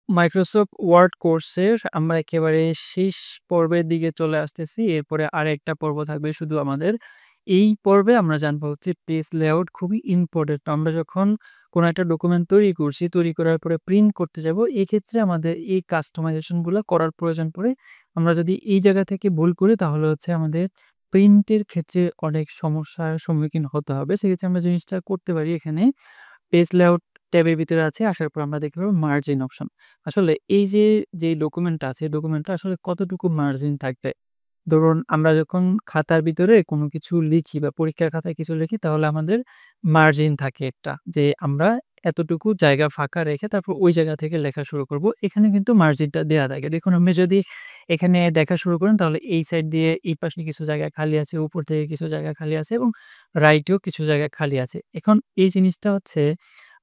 Microsoft word কোর্সের আমরা একেবারে শেষ পর্বের দিকে চলে আসতেছি। এরপরে আরেকটা পর্ব থাকবে শুধু আমাদের। এই পর্বে আমরা জানবো হচ্ছে পেজ লেআউট খুবই ইম্পোর্টেন্ট। আমরা যখন কোনো একটা ডকুমেন্ট তৈরি করছি, তৈরি করার পরে প্রিন্ট করতে যাব, এক্ষেত্রে আমাদের এই কাস্টমাইজেশন গুলা করার প্রয়োজন পড়ে। আমরা যদি এই জায়গা থেকে ভুল করি তাহলে হচ্ছে আমাদের প্রিন্টের ক্ষেত্রে অনেক সমস্যার সম্মুখীন হতে হবে। সেক্ষেত্রে আমরা জিনিসটা করতে পারি এখানে পেজ লেআউট ট্যাবের ভিতরে আছে। আসার পর আমরা দেখতে পাবো মার্জিন অপশন। আসলে এই যে, যেই ডকুমেন্টটা আছে, ডকুমেন্টটা আসলে কতটুকু মার্জিন থাকবে। ধরুন আমরা যখন খাতার ভিতরে কোনো কিছু লিখি বা পরীক্ষার খাতায় কিছু লিখি তাহলে আমাদের মার্জিন থাকে একটা যে আমরা এতটুকু জায়গা ফাঁকা রেখে তারপর ওই জায়গা থেকে লেখা শুরু করব। এখানে কিন্তু মার্জিনটা দেয়া থাকে। দেখুন আপনি যদি এখানে দেখা শুরু করেন তাহলে এই সাইড দিয়ে এই পাশে কিছু জায়গা খালি আছে, উপর থেকে কিছু জায়গা খালি আছে এবং রাইটেও কিছু জায়গা খালি আছে। এখন এই জিনিসটা হচ্ছে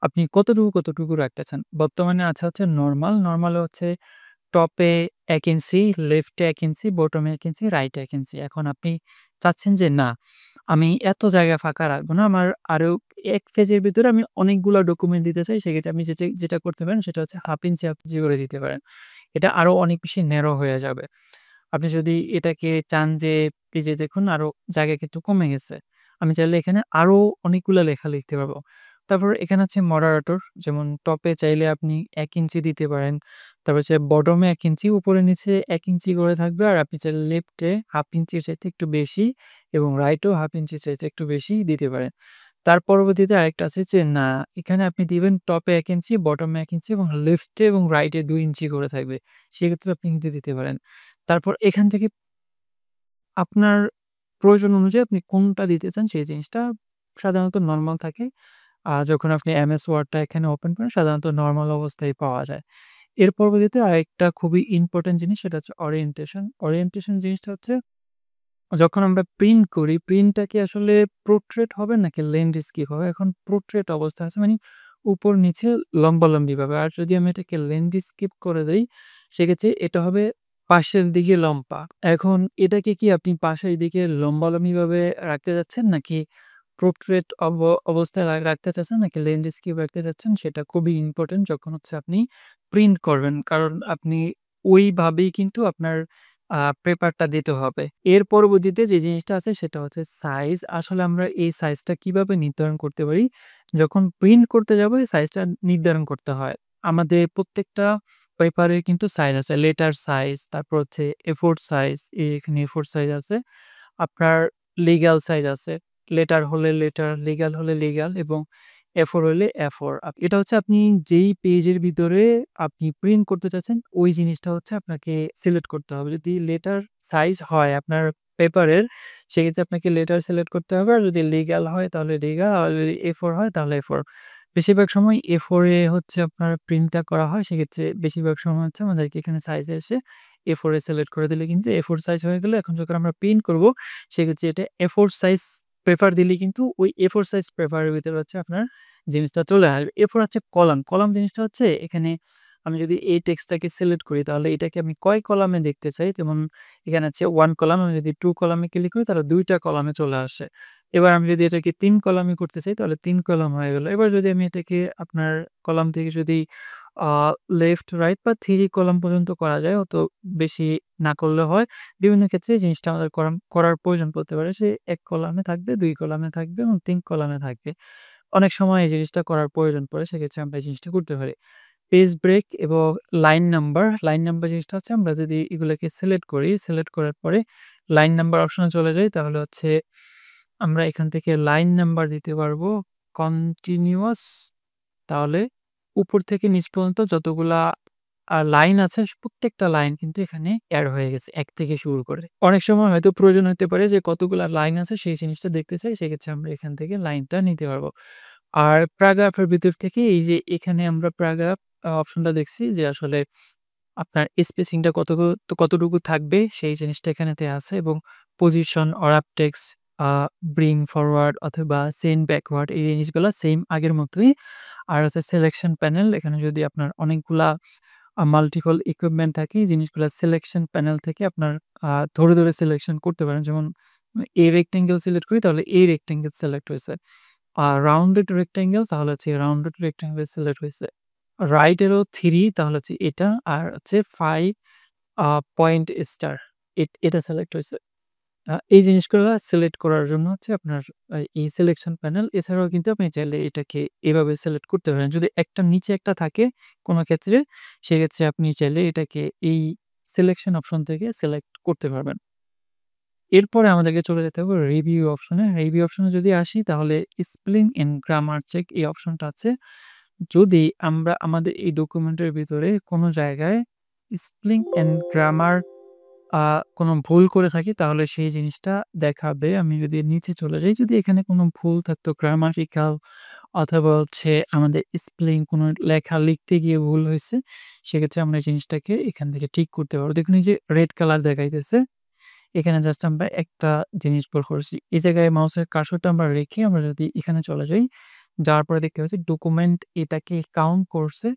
আপনি কতটুকু রাখতে চান। বর্তমানে আছে হচ্ছে নরমাল। নরমালে হচ্ছে টপে ১ ইঞ্চি, লেফটে ১ ইঞ্চি, বটমে ১ ইঞ্চি, রাইটে ১ ইঞ্চি। এখন আপনি চাচ্ছেন যে না, আমি এত জায়গা ফাঁকা রাখবো না। আমার আরো ১ পেজের ভিতরে আমি অনেকগুলা ডকুমেন্ট দিতে চাই। সেক্ষেত্রে আপনি যেটা করতে পারেন সেটা হচ্ছে 1/2 ইঞ্চি, 1/2 ইঞ্চি করে দিতে পারেন। এটা আরো অনেক বেশি ন্যারো হয়ে যাবে। আপনি যদি এটাকে চান যে এই যে দেখুন আরো জায়গা কিন্তু কমে গেছে। আমি চাইলে এখানে আরো অনেকগুলা লেখা লিখতে পারবো। তারপর এখানে আছে মডারেটর, যেমন টপে চাইলে আপনি ১ ইঞ্চি দিতে পারেন। তারপর হচ্ছে বটমে ১ ইঞ্চি, উপরে নিচে ১ ইঞ্চি করে থাকবে। আর আপনি চাইলে লেফটে 1/2 ইঞ্চির চাইতে একটু বেশি এবং রাইটেও 1/2 ইঞ্চির চাইতে একটু বেশি দিতে পারেন। তার পরবর্তীতে আরেকটা আছে যে না, এখানে আপনি দিবেন টপে ১ ইঞ্চি, বটমে ১ ইঞ্চি এবং লেফটে এবং রাইটে ২ ইঞ্চি করে থাকবে। সেক্ষেত্রে আপনি কিন্তু দিতে পারেন। তারপর এখান থেকে আপনার প্রয়োজন অনুযায়ী আপনি কোনটা দিতে চান সেই জিনিসটা সাধারণত নরমাল থাকে। যখন আপনি এমএস ওয়ার্ডটা এখানে ওপেন করেন সাধারণত নরমাল অবস্থায় পাওয়া যায়। এর পরবর্তীতে আরেকটা খুবই ইম্পোর্টেন্ট জিনিস সেটা হচ্ছে ওরিয়েন্টেশন। ওরিয়েন্টেশন জিনিসটা হচ্ছে যখন আমরা প্রিন্ট করি, প্রিন্টটা কি আসলে পোর্ট্রেট হবে নাকি ল্যান্ডস্কেপ হবে? এখন পোর্ট্রেট অবস্থা আছে মানে উপর নিচে লম্বালম্বিভাবে। আর যদি আমি এটাকে ল্যান্ডস্কেপ করে দেই, সেক্ষেত্রে এটা হবে পাশের দিকে লম্বা। এখন এটাকে কি আপনি পাশের দিকে লম্বালম্বিভাবে রাখতে চাচ্ছেন নাকি পোর্ট্রেট অবস্থায় রাখতে চাচ্ছেন নাকি ল্যান্ডস্কেপ রাখতে চাচ্ছেন সেটা খুবই ইম্পোর্টেন্ট যখন হচ্ছে আপনি প্রিন্ট করবেন। কারণ আপনি ওইভাবেই কিন্তু আপনার পেপারটা দিতে হবে। এর পরবর্তীতে যে জিনিসটা আছে সেটা হচ্ছে সাইজ। আসলে আমরা এই সাইজটা কিভাবে নির্ধারণ করতে পারি? যখন প্রিন্ট করতে যাবো এই সাইজটা নির্ধারণ করতে হয়। আমাদের প্রত্যেকটা পেপারের কিন্তু সাইজ আছে। লেটার সাইজ, তারপর হচ্ছে A4 সাইজ, এখানে A4 সাইজ আছে। আপনার লিগ্যাল সাইজ আছে। লেটার হলে লেটার, লিগ্যাল হলে লিগ্যাল এবং A4 হলে A4। এটা হচ্ছে আপনি যেই পেজের ভিতরে আপনি প্রিন্ট করতে চাচ্ছেন, ওই জিনিসটা হচ্ছে আপনাকে সিলেক্ট করতে হবে। যদি লেটার সাইজ হয় আপনার পেপারের, সেক্ষেত্রে আপনাকে লেটার সিলেক্ট করতে হবে। আর যদি লিগ্যাল হয় তাহলে লিগ্যাল, আর যদি A4 হয় তাহলে A4। বেশিরভাগ সময় A4 এ হচ্ছে আপনার প্রিন্টটা করা হয়। সেক্ষেত্রে বেশিরভাগ সময় হচ্ছে আমাদেরকে এখানে সাইজে এসে A4 এ সিলেক্ট করে দিলে কিন্তু A4 সাইজ হয়ে গেলে এখন যখন আমরা প্রিন্ট করব, সেক্ষেত্রে এটা A4 সাইজ পেপার দিলে কিন্তু ওই A4 সাইজ পেপারের ভিতরে হচ্ছে আপনার জিনিসটা চলে আসবে। এরপর হচ্ছে কলাম। কলাম জিনিসটা হচ্ছে এখানে আমি যদি এই টেক্সটটাকে সিলেক্ট করি তাহলে এটাকে আমি কয় কলামে দেখতে চাই, যেমন এখানে আছে 1 কলাম, আমি যদি 2 কলামে ক্লিক করি তাহলে ২ টা কলামে চলে আসে। এবার আমি যদি এটাকে ৩ কলামে করতে চাই তাহলে ৩ কলাম হয়ে গেল। এবার যদি আমি এটাকে আপনার কলাম থেকে যদি আ লেফট, রাইট বা 3 কলাম পর্যন্ত করা যায়, অত বেশি না করলে হয়। বিভিন্ন ক্ষেত্রে এই জিনিসটা আমাদের করার প্রয়োজন পড়তে পারে। সে ১ কলামে থাকবে, ২ কলামে থাকবে এবং ৩ কলামে থাকবে। অনেক সময় এই জিনিসটা করার প্রয়োজন পড়ে, সেক্ষেত্রে আমরা এই জিনিসটা করতে পারি। পেজ ব্রেক এবং লাইন নাম্বার। লাইন নাম্বার জিনিসটা হচ্ছে আমরা যদি এগুলোকে সিলেক্ট করি, সিলেক্ট করার পরে লাইন নাম্বার অপশনে চলে যাই তাহলে হচ্ছে আমরা এখান থেকে লাইন নাম্বার দিতে পারবো কন্টিনিউয়াস। তাহলে উপর থেকে নিচ পর্যন্ত যতগুলা লাইন আছে প্রত্যেকটা লাইন কিন্তু এখানে এড হয়ে গেছে ১ থেকে শুরু করে। অনেক সময় হয়তো প্রয়োজন হতে পারে যে কতগুলা লাইন আছে সেই জিনিসটা দেখতে চাই, সেক্ষেত্রে আমরা এখান থেকে লাইনটা নিতে পারবো। আর প্যারাগ্রাফের ভিতর থেকে এই যে এখানে আমরা প্যারাগ্রাফ অপশনটা দেখছি যে আসলে আপনার স্পেসিংটা কতটুকু থাকবে সেই জিনিসটা এখানেতে আছে এবং পজিশন অর আপটেক্স, আ ব্রিং ফরওয়ার্ড অথবা সেন্ড ব্যাকওয়ার্ড এই জিনিসগুলা সেম আগের মতোই। আর হচ্ছে সিলেকশন প্যানেল, এখানে যদি আপনার অনেকগুলা মাল্টিপল ইকুইপমেন্ট থাকে এই জিনিসগুলা সিলেকশন প্যানেল থেকে আপনার ধরে সিলেকশন করতে পারেন। যেমন A রেক্টেঙ্গেল সিলেক্ট করি তাহলে A রেক্টেঙ্গেল সিলেক্ট হইছে। রাউন্ডেড রেক্টেঙ্গেল তাহলে হচ্ছে রাউন্ডেড রেক্টেঙ্গেল সিলেক্ট হইছে। রাইট এরো 3 তাহলে হচ্ছে এটা আর হচ্ছে 5 পয়েন্ট স্টার এটা সিলেক্ট হইছে। এই জিনিসগুলা সিলেক্ট করার জন্য হচ্ছে আপনার এই সিলেকশন প্যানেল এছাড়াও কিন্তু আপনি চাইলে এটাকে এভাবে সিলেক্ট করতে পারেন। যদি একটা নিচে একটা থাকে কোনো ক্ষেত্রে, সেক্ষেত্রে আপনি চাইলে এটাকে এই সিলেকশন অপশন থেকে সিলেক্ট করতে পারবেন। এরপরে আমাদেরকে চলে যেতে হবে রিভিউ অপশনে। রিভিউ অপশনে যদি আসি তাহলে স্পেলিং এন্ড গ্রামার চেক এই অপশনটা আছে। যদি আমরা আমাদের এই ডকুমেন্টের ভিতরে কোনো জায়গায় স্পেলিং এন্ড গ্রামার আ কোনো ভুল করে থাকি তাহলে সেই জিনিসটা দেখাবে। আমি যদি নিচে চলে যাই, যদি এখানে কোনো ভুল থাকতো গ্রামাটিক্যাল অথবা হচ্ছে আমাদের স্পেলিং কোনো লেখা লিখতে গিয়ে ভুল হয়েছে, সেক্ষেত্রে আমরা এই জিনিসটাকে এখান থেকে ঠিক করতে পারবো। দেখুন এই যে রেড কালার দেখাইতেছে, এখানে জাস্ট আমরা একটা জিনিস বের করেছি। এই জায়গায় মাউসের কার্সরটা আমরা রেখে আমরা যদি এখানে চলে যাই, যাওয়ার পরে দেখতে পাচ্ছি ডকুমেন্ট এটাকে কাউন্ট করছে।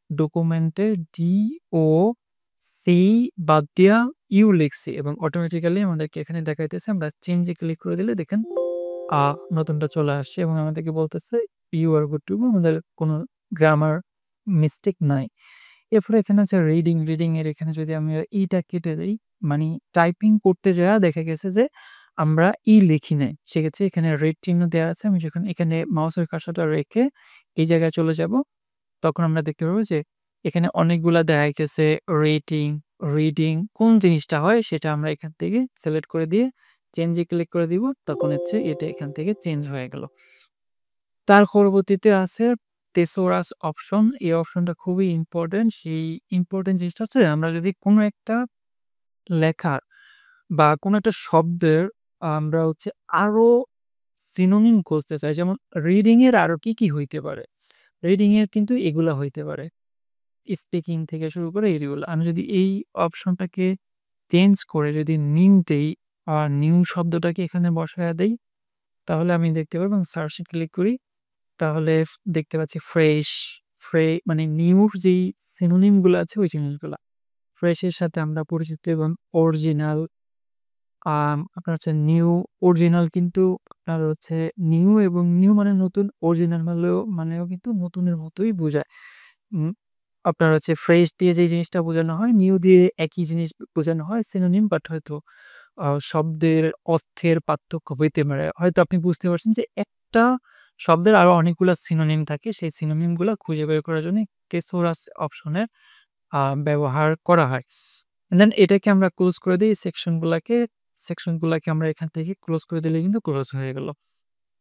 ডকুমেন্টের DO সি বাদ দিয়া ইউ লিখছি এবং অটোমেটিক্যালি আমাদেরকে এখানে দেখাইতেছে। আমরা চেঞ্জ এ ক্লিক করে দিলে দেখেন আ নতুনটা চলে আসছে এবং আমাদেরকে বলতেছে you are good to go, আমাদের কোনো গ্রামার মিস্টেক নাই। এরপরে এখানে আছে রিডিং এর এখানে যদি আমি ইটা কেটে দেই, মানে টাইপিং করতে যাওয়া দেখা গেছে যে আমরা লিখি নাই। সেক্ষেত্রে এখানে রেড চিহ্ন দেওয়া আছে। আমি যখন এখানে মাউসের কার্সরটা রেখে এই জায়গায় চলে যাব, তখন আমরা দেখতে পারবো যে এখানে অনেকগুলা দেখাইতেছে রেটিং, রিডিং কোন জিনিসটা হয় সেটা আমরা এখান থেকে সিলেক্ট করে দিয়ে চেঞ্জ এ ক্লিক করে দিব। তখন হচ্ছে এটা এখান থেকে চেঞ্জ হয়ে গেল। তার পরবর্তীতে আছে থেসোরাস অপশন। এই অপশনটা খুবই ইম্পোর্টেন্ট। সেই ইম্পোর্টেন্ট জিনিসটা হচ্ছে আমরা যদি কোনো একটা লেখার বা কোনো একটা শব্দের আমরা হচ্ছে আরো সিনোনিম খুঁজতে চাই। যেমন রিডিং এর আরো কি হইতে পারে? রিডিং এর কিন্তু এগুলা হইতে পারে। স্পিকিং থেকে শুরু করে এগুলো। আমি যদি এই অপশনটাকে চেঞ্জ করে যদি নিউ দেই, নিউ শব্দটাকে এখানে বসায়া দেই, তাহলে আমি দেখতে পারবো এবং সার্চ এ ক্লিক করি। তাহলে দেখতে পাচ্ছি ফ্রেশ, মানে নিউর যেই সিনোনিম গুলো আছে ওই জিনিসগুলা। ফ্রেশ এর সাথে আমরা পরিচিত এবং অরিজিনাল, আপনার হচ্ছে নিউ, অরিজিনাল কিন্তু আপনার হচ্ছে নিউ এবং নিউ মানে নতুন, অরিজিনাল মানেও কিন্তু নতুনের মতোই বোঝায়। উম আপনার হচ্ছে ফ্রেশ দিয়ে যে জিনিসটা বোঝানো হয়, নিউ দিয়ে একই জিনিস বোঝানো হয় সিনোনিম, বাট হয়তো শব্দের অর্থের পার্থক্য হইতে পারে। হয়তো আপনি বুঝতে পারছেন যে একটা শব্দের আরো অনেকগুলা সিনোনিম থাকে। সেই সিনোনিম গুলা খুঁজে বের করার জন্য থেসোরাস অপশনের ব্যবহার করা হয়। দেন এটাকে আমরা ক্লোজ করে দেই। সেকশনগুলাকে আমরা এখান থেকে ক্লোজ করে দিলে কিন্তু ক্লোজ হয়ে গেল।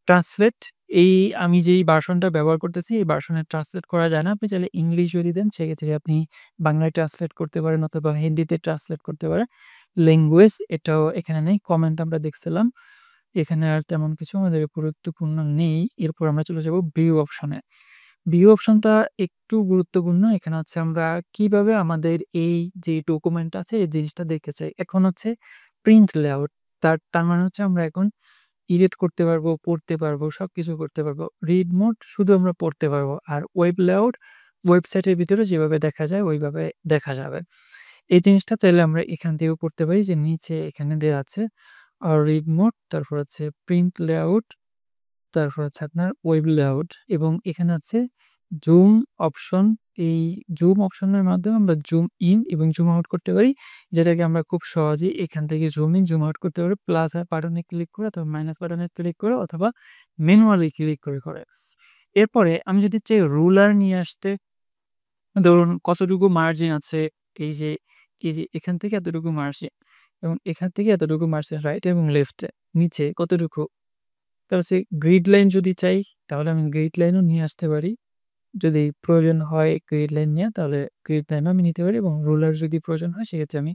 ট্রান্সলেট, এই আমি যেই ভার্সনটা ব্যবহার করতেছি এই ভার্সনে ট্রান্সলেট করা যায় না। আপনি চাইলে ইংলিশ যদি দেন সেক্ষেত্রে আপনি বাংলায় ট্রান্সলেট করতে পারেন অথবা হিন্দিতে ট্রান্সলেট করতে পারেন। ল্যাঙ্গুয়েজ এটাও এখানে নেই। কমেন্ট আমরা দেখছিলাম। এখানে আর তেমন কিছু আমাদের গুরুত্বপূর্ণ নেই। এরপর আমরা চলে যাব ভিউ অপশনে। ভিউ অপশনটা একটু গুরুত্বপূর্ণ। এখানে হচ্ছে আমরা কিভাবে আমাদের এই যে ডকুমেন্ট আছে এই জিনিসটা দেখতে চাই। এখন হচ্ছে প্রিন্ট লেআউট। তার মানে হচ্ছে আমরা এখন এডিট করতে পারবো, পড়তে পারবো, সবকিছু করতে পারবো। রিড মোড শুধু আমরা পড়তে পারবো। আর ওয়েব লেআউট ওয়েবসাইটের ভিতরে যেভাবে দেখা যায় ওইভাবে দেখা যাবে। এই জিনিসটা চাইলে আমরা এখান থেকেও করতে পারি যে নিচে এখানে দেয়া আছে রিড মোড, তারপর হচ্ছে প্রিন্ট লেআউট, তারপর হচ্ছে আপনার ওয়েব লেআউট এবং এখানে আছে জুম অপশন। এই জুম অপশনের মাধ্যমে আমরা জুম ইন এবং জুম আউট করতে পারি। যেটাকে আমরা খুব সহজেই এখান থেকে জুম ইন, জুম আউট করতে পারি। প্লাস বাটনে ক্লিক করে অথবা মাইনাস বাটনে ক্লিক করে অথবা ম্যানুয়ালি ক্লিক করে। এরপরে আমি যদি চাই রুলার নিয়ে আসতে, ধরুন কতটুকু মার্জিন আছে, এই যে এখান থেকে এতটুকু মার্জিন এবং এখান থেকে এতটুকু মার্জিন রাইট এবং লেফটে নিচে কতটুকু। তার হচ্ছে গ্রিড লাইন যদি চাই তাহলে আমি গ্রিড লাইনও নিয়ে আসতে পারি। যদি প্রয়োজন হয় গ্রিড লাইন নেয়া তাহলে গ্রিড লাইনও আমি নিতে পারি এবং রুলার যদি প্রয়োজন হয় সেক্ষেত্রে আমি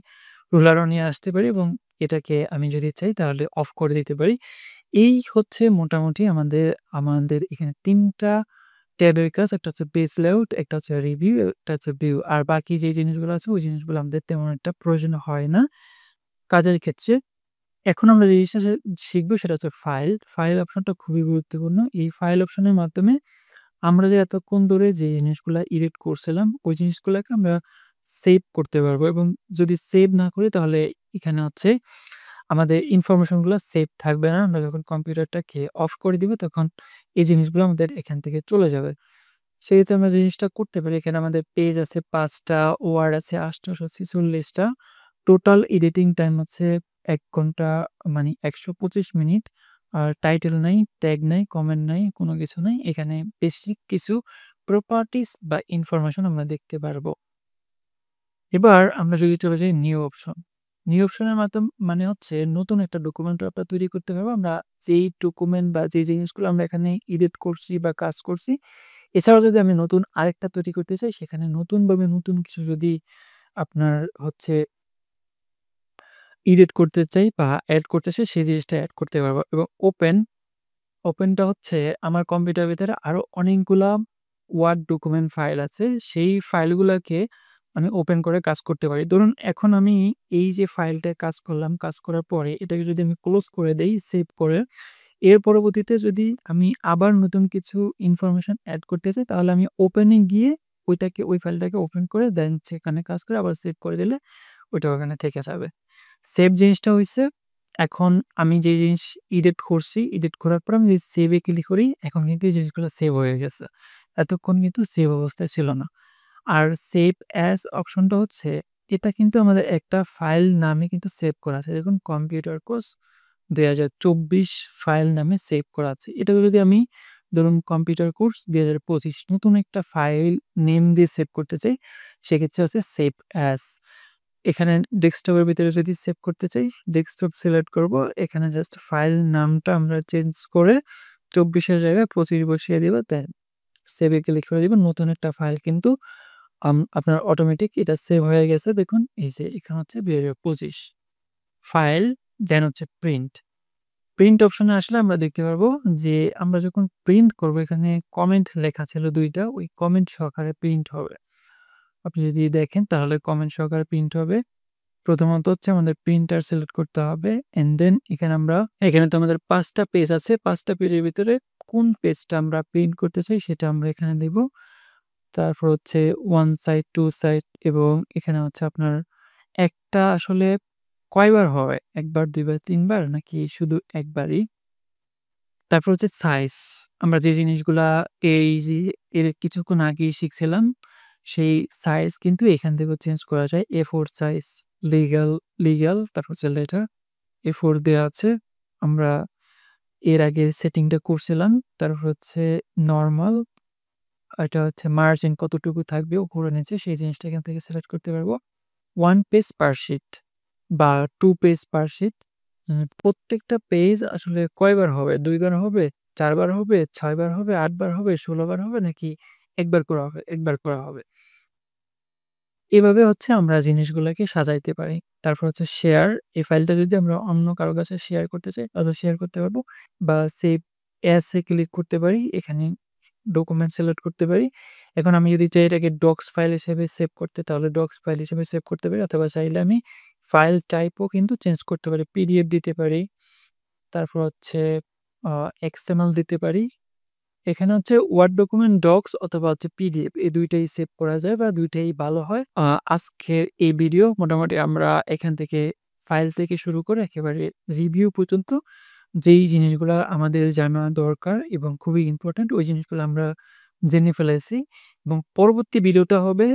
রুলারও নিয়ে আসতে পারি এবং এটাকে আমি যদি চাই তাহলে অফ করে দিতে পারি। এই হচ্ছে মোটামুটি আমাদের এখানে ৩ টা ট্যাবের কাজ। একটা হচ্ছে পেজ লেআউট, একটা হচ্ছে রিভিউ, একটা হচ্ছে ভিউ। আর বাকি যে জিনিসগুলো আছে ওই জিনিসগুলো আমাদের তেমন একটা প্রয়োজন হয় না কাজের ক্ষেত্রে। এখন আমরা যে জিনিসটা শিখবো সেটা হচ্ছে ফাইল। ফাইল অপশনটা খুবই গুরুত্বপূর্ণ। এই ফাইল অপশনের মাধ্যমে আমরা যে এতক্ষণ ধরে যে জিনিসগুলা এডিট করছিলাম, ওই জিনিসগুলাকে আমরা সেভ করতে পারবো এবং যদি সেভ না করি তাহলে এখানে হচ্ছে আমাদের ইনফরমেশন গুলা সেভ থাকবে না। আমরা যখন কম্পিউটারটাকে অফ করে দিব তখন এই জিনিসগুলো আমাদের এখান থেকে চলে যাবে। সেক্ষেত্রে আমরা জিনিসটা করতে পারি। এখানে আমাদের পেজ আছে ৫ টা, ওয়ার্ড আছে ৮৪৬ টা। টোটাল এডিটিং টাইম হচ্ছে ১ ঘন্টা মানে ১২৫ মিনিট। আর টাইটেল নাই, ট্যাগ নাই, কমেন্ট নাই, কোনো কিছু নাই। এখানে বেসিক কিছু প্রপার্টিস বা ইনফরমেশন আমরা দেখতে পারবো। এবার আমরা যদি চলে যাই নিউ অপশন। নিউ অপশনের মাধ্যম মানে হচ্ছে নতুন একটা ডকুমেন্ট আমরা তৈরি করতে পারবো। আমরা যেই ডকুমেন্ট বা যে জিনিসগুলো আমরা এখানে এডিট করছি বা কাজ করছি, এছাড়াও যদি আমি নতুন আরেকটা তৈরি করতে চাই, সেখানে নতুনভাবে নতুন কিছু যদি আপনার হচ্ছে এডিট করতে চাই বা এড করতে চাই, সেই জিনিসটা এড করতে পারবো। এবং ওপেনটা হচ্ছে আমার কম্পিউটারের ভিতরে আরো অনেকগুলা ওয়ার্ড ডকুমেন্ট ফাইল আছে। সেই ফাইলগুলাকে আমি ওপেন করে কাজ করতে পারি। ধরুন এখন আমি এই যে ফাইলটায় কাজ করলাম, কাজ করার পরে এটাকে যদি আমি ক্লোজ করে দেই সেভ করে, এর পরবর্তীতে যদি আমি আবার নতুন কিছু ইনফরমেশন এড করতে চাই, তাহলে আমি ওপেনে গিয়ে ওই ফাইলটাকে ওপেন করে দেন সেখানে কাজ করে আবার সেভ করে দিলে ওইটা ওখানে থেকে যাবে। সেভ জিনিসটা হইছে, এখন আমি যে জিনিস এডিট করছি, এডিট করার পর আমি যদি সেভ এ ক্লিক করি, এখন কিন্তু এই জিনিসগুলো সেভ হয়ে গেছে। এতক্ষণ কিন্তু সেভ অবস্থায় ছিল না। আর সেভ অ্যাজ অপশনটা হচ্ছে, এটা কিন্তু আমাদের একটা ফাইল নামে কিন্তু সেভ করা আছে। দেখুন কম্পিউটার কোর্স ২০২৪ ফাইল নামে সেভ করা আছে। এটাকে যদি আমি ধরুন কম্পিউটার কোর্স ২০২৫ নতুন একটা ফাইল নেম দিয়ে সেভ করতে চাই, সেক্ষেত্রে হচ্ছে সেভ অ্যাজ। এখানে ডেস্কটপের ভিতরে যদি সেভ করতে চাই, ডেস্কটপ সিলেক্ট করব। এখানে জাস্ট ফাইল নামটা আমরা চেঞ্জ করে ২৪ এর জায়গায় ২৫ বসিয়ে দিব। দেন সেভ এ ক্লিক করে দিবেন। নতুন একটা ফাইল কিন্তু আপনার অটোমেটিক এটা সেভ হয়ে গেছে। দেখুন এই যে এখানে হচ্ছে ২০২৫ ফাইল, দেন হচ্ছে প্রিন্ট। প্রিন্ট অপশনে আসলে আমরা দেখতে পারবো যে আমরা যখন প্রিন্ট করব, এখানে কমেন্ট লেখা ছিল ২ টা, ওই কমেন্ট সহকারে প্রিন্ট হবে। আপনি যদি দেখেন তাহলে কমেন্ট সহকারে প্রিন্ট হবে। প্রথমত হচ্ছে আমাদের প্রিন্টার সিলেক্ট করতে হবে অ্যান্ড দেন এখানে তো আমাদের ৫ টা পেজ আছে। ৫ টা পেজের ভিতরে কোন পেজটা আমরা প্রিন্ট করতে চাই সেটা আমরা এখানে দেব। তারপর হচ্ছে 1 সাইড, 2 সাইড এবং এখানে হচ্ছে আপনার একটা আসলে কয়বার হয়? ১ বার, ২ বার, ৩ বার নাকি শুধু একবারই? তারপর হচ্ছে সাইজ। আমরা যে জিনিসগুলা এই যে এর কিছুক্ষণ আগেই শিখছিলাম, সেই সাইজ কিন্তু এখান থেকেও চেঞ্জ করা যায়। A4 সাইজ, লিগ্যাল তারপর হচ্ছে লেটার A4 দেয়া আছে। আমরা এর আগে সেটিংটা করছিলাম। তারপর হচ্ছে নরমাল, এটা হচ্ছে মার্জিন কতটুকু থাকবে উপরে নিচে সেই জিনিসটা এখান থেকে সিলেক্ট করতে পারবো। 1 পেজ পার শিট বা 2 পেজ পার শিট। প্রত্যেকটা পেজ আসলে কয়বার হবে? ২ বার হবে, ৪ বার হবে, ৬ বার হবে, ৮ বার হবে, ১৬ বার হবে নাকি একবার করা হবে? একবার করা হবে। এভাবে হচ্ছে আমরা জিনিসগুলাকে সাজাইতে পারি। তারপর হচ্ছে শেয়ার। এই ফাইলটা যদি আমরা অন্য কারো কাছে শেয়ার করতে চাই, তাহলে শেয়ার করতে পারবো বা সেভ অ্যাজ এ ক্লিক করতে পারি। এখানে ডকুমেন্ট সিলেক্ট করতে পারি। এখন আমি যদি চাই এটাকে ডক্স ফাইল হিসেবে সেভ করতে, তাহলে ডক্স ফাইল হিসেবে সেভ করতে পারি, অথবা চাইলে আমি ফাইল টাইপও কিন্তু চেঞ্জ করতে পারি। পিডিএফ দিতে পারি। তারপর হচ্ছে আ এক্সএমএল দিতে পারি। এখানে হচ্ছে ওয়ার্ড ডকুমেন্ট, ডক্স অথবা হচ্ছে পিডিএফ, এই ২ টাই সেভ করা যায় বা ২ টাই ভালো হয়। আজকের এই ভিডিও মোটামুটি আমরা এখান থেকে ফাইল থেকে শুরু করে একেবারে রিভিউ পর্যন্ত যেই জিনিসগুলা আমাদের জানা দরকার এবং খুবই ইম্পোর্টেন্ট, ওই জিনিসগুলো আমরা জেনে ফেলেছি। এবং পরবর্তী ভিডিওটা হবে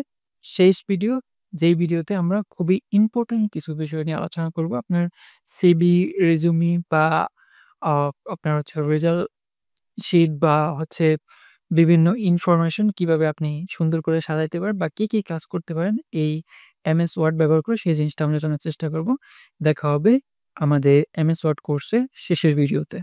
শেষ ভিডিও, যেই ভিডিওতে আমরা খুবই ইম্পোর্টেন্ট কিছু বিষয় নিয়ে আলোচনা করব। আপনার সিভি, রেজুমি বা আ আপনার হচ্ছে রেজাল্ট শিট বা হচ্ছে বিভিন্ন ইনফরমেশন কিভাবে আপনি সুন্দর করে সাজাইতে পারেন বা কি কাজ করতে পারেন এই এমএস ওয়ার্ড ব্যবহার করে, সেই জিনিসটা আমরা জানার চেষ্টা করব। দেখা হবে আমাদের এমএস ওয়ার্ড কোর্সের শেষের ভিডিওতে।